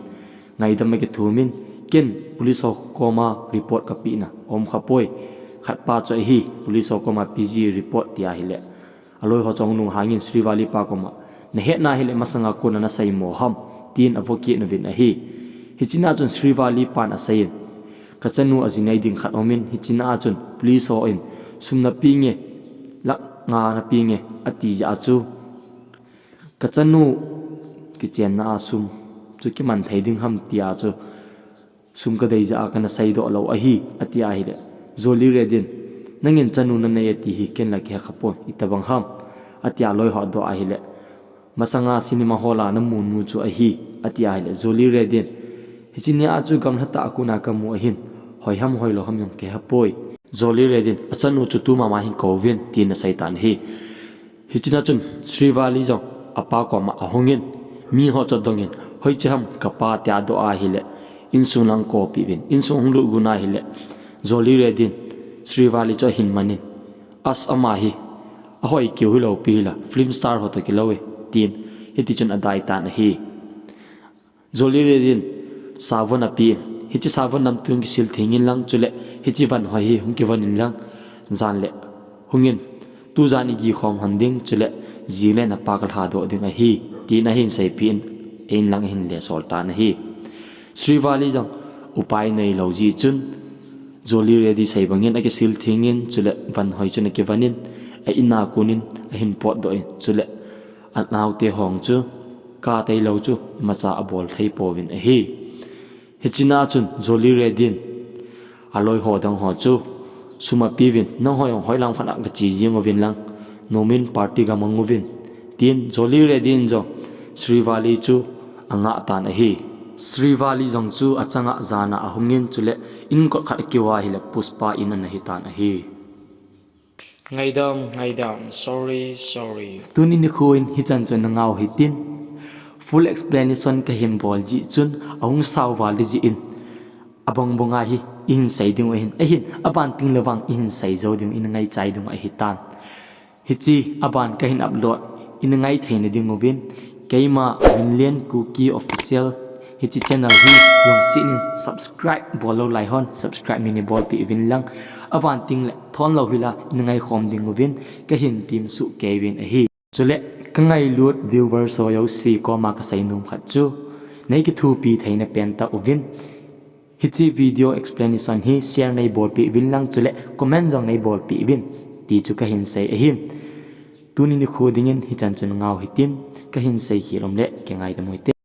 ngai dam ke thumin ken police ko ma report ka pi na om kha poi khat pa choi hi police ko ma PG report tia hi le aloi ho chong nu hangin Srivalli pa ko ma na he na hile masanga ko na sai mo ham tin avoki na vin a hi hichina chun Srivalli pan a sayin ka chanu azinai ding khat omin hichina chun police ho in sumna pinge lak nga na pinge ati ja chu ka chanu ki chen na sum chu ki man thai ding ham tia chu sum ka dei ja kana sai do lo a hi atia hi le zoli redin nangin chanu na nei ti hi ken la khe khapo itabang ham atia loi ho do a hi le masanga cinema hola na mun mu chu a hi atia hi le zoli redin hichini a chu gam hata akuna kamu hin hoi ham hoi lo ham yong ke hapoi zoli redin achanu chu tu mama hin kovin tin saitan hi hichina chun Srivalli jong apa ko ma ahongin mi ho chodongin hoi cham kapa tia do a hi le insung lang ko pi vin insung lu guna hi le zoli redin Srivalli cho hin manin as ama hi ahoi kiu hi lo pi la film star ho to ki lowe tin hiti chun adai ta na hi zoli redin savana pi hichi savan nam tung ki sil thingin lang chule hichi van hoi hi hung ki van in lang zan le hungin tu zani gi khom handing chule zile na pakal ha do ding a hi ti na hin sei pin ein lang hin le sol ta na hi Srivalli jang upai nei lo ji chun zoli ready sei bangin a ki sil thingin chule van hoi chun ki vanin a ina kunin a hin pot do in chule an naw te hong chu ka tai lo chu macha abol thei povin a hi hichina chun zoli redin aloi ho dang ho chu suma pivin no hoyong hoilang phana ga chi jing ovin lang nomin party ga mangovin tin zoli redin jo Srivalli chu anga tan a hi Srivalli jong chu achanga zana ahungin chule in ko khat kiwa hi le Pushpa in an hi tan a hi ngaidam sorry tuni ni khuin hi chan chun ngau hi tin full explanation ka hin bol ji chun ahung sawwali ji in abang bonga hi in sai ding hin a hin aban ting lawang in sai zo ding in ngai chai dung a hi tan hichi aban ka hin upload in ngai thein ding ovin keima million kuki official hichi channel hi yong sin subscribe bolo lai hon subscribe mini bol pi vin lang aban ting le thon lo hila in ngai khom ding ovin ka hin tim su kevin a hi chule kangai lut viewer so yo si ko ma ka sai num khat chu nei ki thu pi theina pen ta ovin hichi video explanation hi share nei bol pi vin lang chule comment jong nei bol pi vin ti chu ka hin sei a hin tuni ni khodingin hi chan chun ngau hitin ka hin sei hi lom le ke ngai da moite